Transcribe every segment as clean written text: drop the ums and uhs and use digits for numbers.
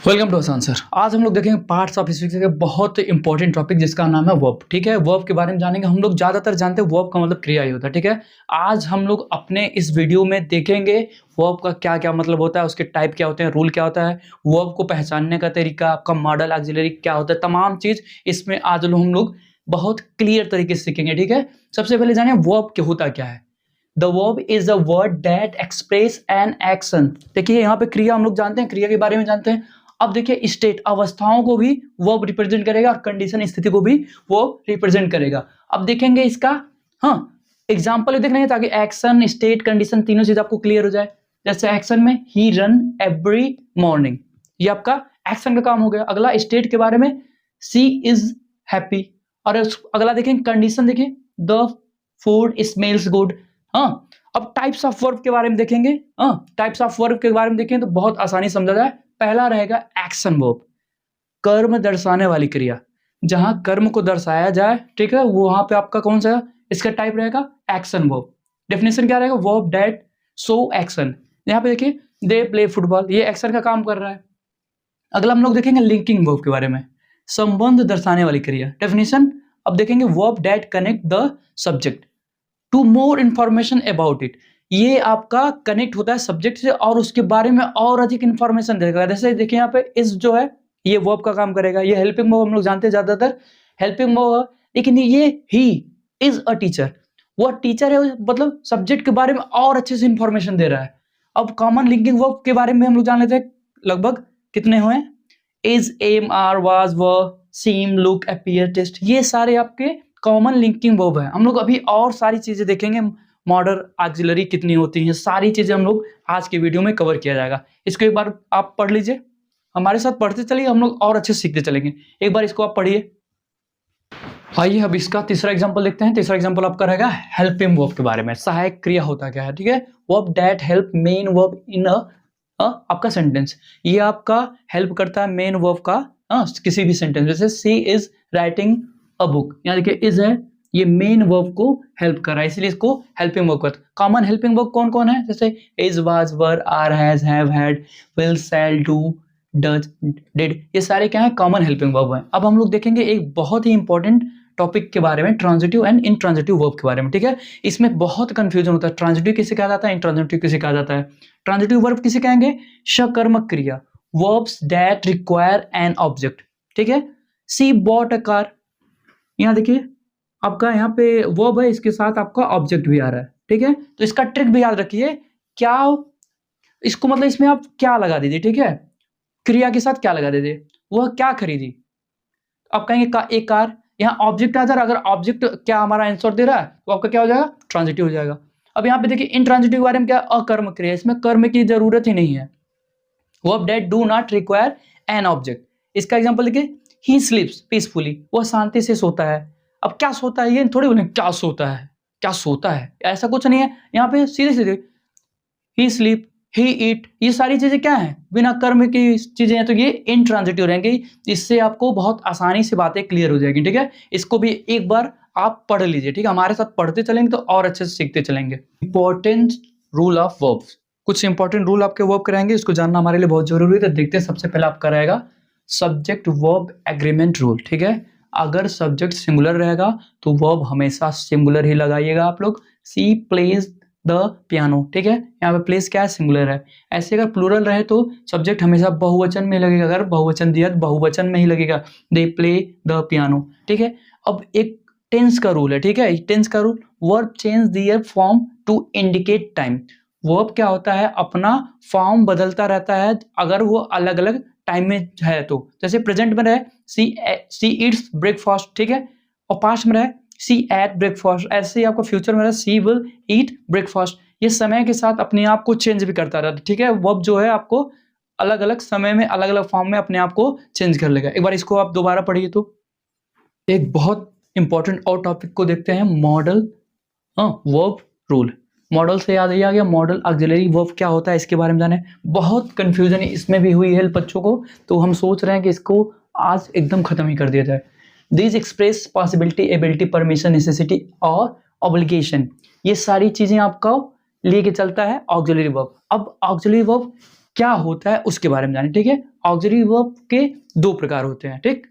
Welcome to आसान sir. आज हम लोग देखेंगे पार्ट्स ऑफ स्पीच के बहुत इंपॉर्टेंट टॉपिक जिसका नाम है वर्ब। ठीक है, वर्ब के बारे में जानेंगे। हम लोग ज्यादातर जानते हैं वर्ब का मतलब क्रिया ही होता है। ठीक है, आज हम लोग अपने इस वीडियो में देखेंगे वर्ब का क्या क्या मतलब होता है, उसके टाइप क्या होते हैं, रूल क्या होता है, वर्ब को पहचानने का तरीका, आपका मॉडल ऑक्सिलरी क्या होता है, तमाम चीज इसमें आज हम लोग बहुत क्लियर तरीके से सीखेंगे। ठीक है, सबसे पहले जाने वर्ब क्या होता क्या है। The verb is a word that express an action. देखिए यहाँ पे क्रिया हम लोग जानते हैं, क्रिया के बारे में जानते हैं। अब देखिए स्टेट अवस्थाओं को भी वर्ब रिप्रेजेंट करेगा और कंडीशन स्थिति को भी वो रिप्रेजेंट करेगा। अब देखेंगे इसका एग्जांपल देख लेंगे ताकि एक्शन स्टेट कंडीशन तीनों चीज आपको क्लियर हो जाए। जैसे एक्शन में ही रन एवरी मॉर्निंग, ये आपका एक्शन का काम हो गया। अगला स्टेट के बारे में सी इज हैप्पी, और अगला देखेंगे कंडीशन, देखिए द फूड स्मेल्स गुड। अब टाइप्स ऑफ वर्ब के बारे में देखेंगे। टाइप्स ऑफ वर्ब के बारे में देखें तो बहुत आसानी समझा जाए। पहला रहेगा एक्शन वर्ब, कर्म दर्शाने वाली क्रिया, जहां कर्म को दर्शाया जाए। ठीक है, वहां पे आपका कौन सा इसका टाइप रहेगा, एक्शन वर्ब। डेफिनेशन क्या रहेगा, वर्ब दैट शो एक्शन। यहाँ पे देखिए दे प्ले फुटबॉल, ये एक्शन का काम कर रहा है। अगला हम लोग देखेंगे लिंकिंग वर्ब के बारे में, संबंध दर्शाने वाली क्रिया। डेफिनेशन अब देखेंगे verb that connect the subject to more information about it. ये आपका कनेक्ट होता है सब्जेक्ट से और उसके बारे में और अधिक इंफॉर्मेशन देगा। जैसे देखिए यहाँ पे इस जो है ये वर्ब का काम करेगा। ये हेल्पिंग वर्ब हम लोग जानते हैं ज्यादातर हेल्पिंग वर्ब, लेकिन ये ही इज अ टीचर, वो टीचर है, मतलब सब्जेक्ट के बारे में और अच्छे से इंफॉर्मेशन दे रहा है। अब कॉमन लिंकिंग वर्ब के बारे में हम लोग जान लेते हैं, लगभग कितने हुए, is, am, are, was, were, seem, look, appear, taste, ये सारे आपके कॉमन लिंकिंग वर्ब है। हम लोग अभी और सारी चीजें देखेंगे, मॉडल ऑक्सिलरी कितनी होती हैं, सारी चीजें हम लोग आज के वीडियो में कवर किया जाएगा। इसको एक बार आप पढ़ लीजिए, हमारे साथ पढ़ते चलिए, हम लोग और अच्छे से सीखते चलेंगे। एक बार इसको आप पढ़िए। आइए अब इसका तीसरा एग्जांपल देखते हैं। तीसरा एग्जांपल आपका रहेगा हेल्पिंग वर्ब के बारे में, सहायक क्रिया होता क्या है। ठीक है, verb that help main verb in आपका सेंटेंस, ये आपका हेल्प करता है मेन वर्ब का किसी भी सेंटेंस। जैसे सी इज राइटिंग अ बुक, यहाँ देखिए इज है, ये मेन वर्ब को हेल्प कर रहा है, इसलिए इसको हेल्पिंग वर्ब करता है। कॉमन हेल्पिंग वर्ब कौन कौन है, जैसे is, was, were, are, has, have, had, will, shall, do, does, did, ये सारे क्या है, कॉमन हेल्पिंग वर्ब है। अब हम लोग देखेंगे एक बहुत ही इंपॉर्टेंट टॉपिक के बारे में, ट्रांजिटिव एंड इंट्रांजिटिव वर्ब के बारे में। ठीक है, इसमें बहुत कंफ्यूजन होता है, ट्रांजिटिव किसे कहा जाता है, इंट्रांजिटिव किसे कहा जाता है। ट्रांजिटिव वर्ब किसे कहेंगे, सकर्मक क्रिया, verbs that require an object. ठीक है, सी बॉट अ कार, यहाँ देखिए आपका यहाँ पे वर्ब है, इसके साथ आपका ऑब्जेक्ट भी आ रहा है। ठीक है, तो इसका ट्रिक भी याद रखिए, क्या इसको मतलब इसमें आप क्या लगा दीजिए। ठीक है, क्रिया के साथ क्या लगा दीजिए, वह क्या खरीदी। आप कहेंगे एक कार, यहाँ ऑब्जेक्ट आ जा रहा है, अगर ऑब्जेक्ट क्या हमारा आंसर दे रहा है तो आपका क्या हो जाएगा, ट्रांजिटिव हो जाएगा। अब यहाँ पे देखिए इंट्रांजिटिव के बारे में क्या, अकर्म क्रिया, इसमें कर्म की जरूरत ही नहीं है। Verb that do not require an object, इसका एग्जांपल देखिए ही स्लीप्स पीसफुली, वह शांति से सोता है। अब क्या सोता है, ये थोड़ी बोले क्या सोता है, क्या सोता है, ऐसा कुछ नहीं है। यहाँ पे सीधे सीधे ही स्लीप, ही ईट, ये सारी चीजें क्या है, बिना कर्म की चीजें हैं, तो ये इंट्रांजिटिव रहेंगी। इससे आपको बहुत आसानी से बातें क्लियर हो जाएगी। ठीक है, इसको भी एक बार आप पढ़ लीजिए। ठीक है, हमारे साथ पढ़ते चलेंगे तो और अच्छे से सीखते चलेंगे। इंपॉर्टेंट रूल ऑफ वर्ब्स, कुछ इंपॉर्टेंट रूल आपके वर्ब कराएंगे, इसको जानना हमारे लिए बहुत जरूरी है। तो देखते हैं, सबसे पहले आपका रहेगा सब्जेक्ट वर्ब एग्रीमेंट रूल। ठीक है, अगर सब्जेक्ट सिंगुलर रहेगा तो वर्ब हमेशा सिंगुलर ही लगाइएगा आप लोग। सी प्लेज द पियानो, ठीक है, यहाँ पे प्लेस क्या है, सिंगुलर है। ऐसे अगर प्लूरल रहे तो सब्जेक्ट हमेशा बहुवचन में लगेगा, अगर बहुवचन दिया तो बहुवचन में ही लगेगा, दे प्ले द पियानो। ठीक है, अब एक टेंस का रूल है। ठीक है, टेंस का rule, verb change their form to indicate time. Verb क्या होता है, अपना फॉर्म बदलता रहता है अगर वो अलग अलग टाइम में है तो। जैसे प्रेजेंट में रहे सी ईट्स ब्रेकफास्ट, ठीक है, और पास्ट में रहे सी एट ब्रेकफास्ट, ऐसे ही आपको फ्यूचर में रहे सी विल ईट ब्रेकफास्ट। ये समय के साथ अपने आप को चेंज भी करता रहता है। ठीक है, वर्ब जो है आपको अलग अलग समय में अलग अलग फॉर्म में अपने आप को चेंज कर लेगा। एक बार इसको आप दोबारा पढ़िए। तो एक बहुत इंपॉर्टेंट और टॉपिक को देखते हैं, मॉडल वर्ब रूल। मॉडल से याद ही आ गया, मॉडल ऑक्सिलरी वर्ब क्या होता है, इसके बारे में जाने। बहुत कंफ्यूजन इसमें भी हुई है बच्चों को, तो हम सोच रहे हैं कि इसको आज एकदम खत्म ही कर दिया जाए। This express possibility, ability, permission, necessity और ऑब्लिगेशन, ये सारी चीजें आपका लेके चलता है ऑक्सिलरी वर्ब। अब ऑक्सिलरी वर्ब क्या होता है उसके बारे में जाने, ठीक है। ऑक्सिलरी वर्ब के 2 प्रकार होते हैं, ठीक।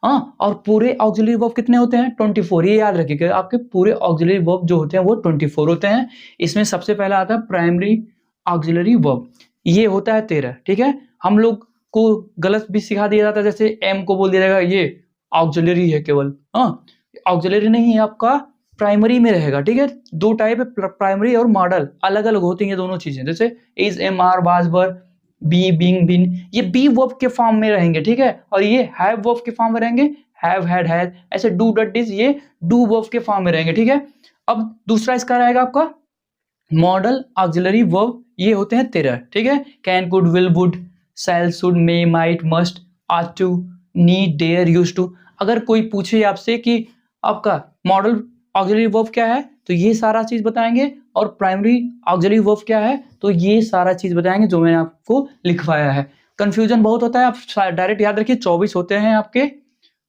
हाँ, और पूरे ऑक्सिलरी वर्ब कितने होते हैं? 24। ये याद रखिएगा, आपके पूरे ऑक्सिलरी वर्ब जो होते हैं वो 24 होते हैं। इसमें सबसे पहला आता है प्राइमरी ऑक्सिलरी वर्ब, ये होता है 13, ठीक है। हम लोग को गलत भी सिखा दिया जाता है, जैसे एम को बोल दिया जाएगा ये ऑक्सिलरी है केवल, हाँ, ऑक्सिलरी नहीं है, आपका प्राइमरी में रहेगा, ठीक है। 2 टाइप है, प्राइमरी और मॉडल, अलग अलग होती हैं दोनों चीजें। जैसे is, am, are, was, were, be, being, been, ये बी वर्ब के फॉर्म में रहेंगे, ठीक है। और ये हैव वर्ब के फॉर्म में रहेंगे, हैव, हैड, हैज। ऐसे डू, डट, डिड, ये डू वर्ब के फॉर्म में रहेंगे, ठीक है। अब दूसरा इसका रहेगा आपका मॉडल ऑक्सिलरी वर्ब, ये होते हैं 13, ठीक है। Can, could, will, would, shall, should, may, might, must, ought to, need, dare, used to. अगर कोई पूछे आपसे कि आपका मॉडल ऑक्सिलरी वर्ब क्या है, तो ये सारा चीज बताएंगे, और प्राइमरी ऑक्सिलरी वर्ब क्या है, तो ये सारा चीज बताएंगे जो मैंने आपको लिखवाया है। कंफ्यूजन बहुत होता है, आप डायरेक्ट याद रखिए 24 होते हैं आपके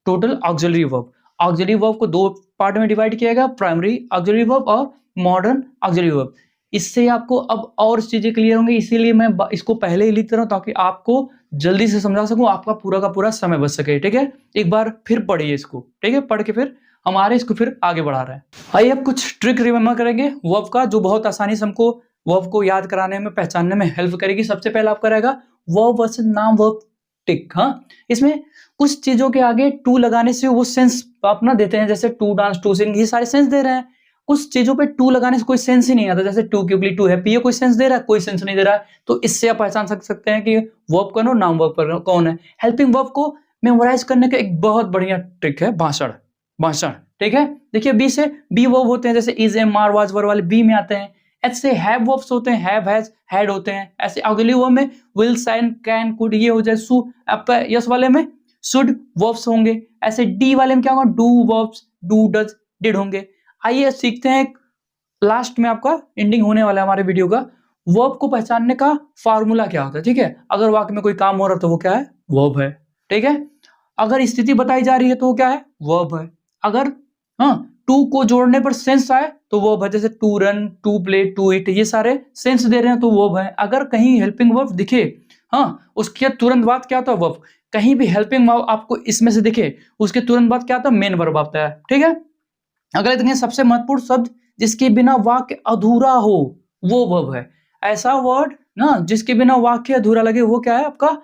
total auxiliary verb. Auxiliary verb को 2 पार्ट में डिवाइड किया गया, प्राइमरी ऑक्सिलरी वर्ब और मॉडर्न ऑक्सिलरी वर्ब। इससे आपको अब और चीजें क्लियर होंगी, इसीलिए मैं इसको पहले ही लिख रहा हूं ताकि आपको जल्दी से समझा सकूं, आपका पूरा का पूरा समय बच सके, ठीक है। एक बार फिर पढ़िए इसको, ठीक है। पढ़ के फिर हमारे इसको फिर आगे बढ़ा रहे हैं। आइए अब कुछ ट्रिक रिमेम्बर करेंगे वर्ब का, जो बहुत आसानी से हमको वर्ब को याद कराने में, पहचानने में हेल्प करेगी। सबसे पहला आपका रहेगा वर्ब वर्सेस नाउन वर्ब टिक। हाँ, इसमें कुछ चीजों के आगे टू लगाने से वो सेंस अपना देते हैं, जैसे टू डांस, टू सिंग, ये सारे सेंस दे रहे हैं। कुछ चीजों पे टू लगाने से कोई सेंस ही नहीं आता, जैसे टू क्विकली, टू हैप्पी, ये कोई सेंस दे रहा है? कोई सेंस नहीं दे रहा है। तो इससे आप पहचान सकते हैं कि वर्ब कौन है, नाउन वर्ब कौन है। हेल्पिंग वर्ब को मेमोराइज करने का एक बहुत बढ़िया ट्रिक है भाषण, भाषण, ठीक है। देखिए बी से बी वर्ब होते हैं, जैसे इज, एम, आर, वाज, वर वाले बी में आते हैं। एच से हैव वर्ब्स होते हैं, हैव, हैज, हैड होते हैं। ऐसे ऑक्सिलरी वर्ब में विल, शाइन, कैन, कुड, ये हो जाए। सु, आपका यस वाले में शुड वर्ब्स होंगे। ऐसे डी वाले में क्या होगा, do verbs, do, does, did होंगे। आइए सीखते हैं, लास्ट में आपका एंडिंग होने वाला है हमारे वीडियो का, वर्ब को पहचानने का फार्मूला क्या होता है, ठीक है। अगर वाक्य में कोई काम हो रहा है तो वो क्या है, वर्ब है, ठीक है। अगर स्थिति बताई जा रही है तो वो क्या है, वर्ब है। अगर हाँ टू को जोड़ने पर सेंस आए तो वर्ब है, जैसे to run, to play, to eat, ये सारे सेंस दे रहे हैं तो वर्ब है। अगर कहीं हेल्पिंग वर्ब दिखे, हाँ, उसके तुरंत बाद क्या होता है, वर्ब। कहीं भी हेल्पिंग वर्ब आपको इसमें से दिखे, उसके तुरंत बाद क्या आता है, मेन वर्ब आता है, ठीक है। अगले देखें, सबसे महत्वपूर्ण शब्द जिसके बिना वाक्य अधूरा हो वो वर्ब है। ऐसा वर्ड ना जिसके बिना वाक्य अधूरा लगे वो क्या है, आपका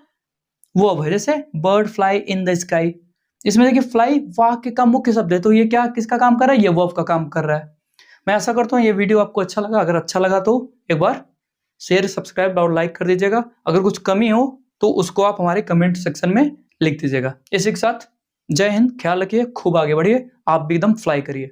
वर्ब है। जैसे bird fly in the sky, इसमें देखिए फ्लाई वाक्य का मुख्य शब्द है, तो ये क्या किसका काम कर रहा है, ये वर्ब का काम कर रहा है। मैं आशा करता हूँ ये वीडियो आपको अच्छा लगा। अगर अच्छा लगा तो एक बार शेयर, सब्सक्राइब और लाइक कर दीजिएगा। अगर कुछ कमी हो तो उसको आप हमारे कमेंट सेक्शन में लिख दीजिएगा। इसी के साथ जय हिंद, ख्याल रखिए, खूब आगे बढ़िए, आप भी एकदम फ्लाई करिए।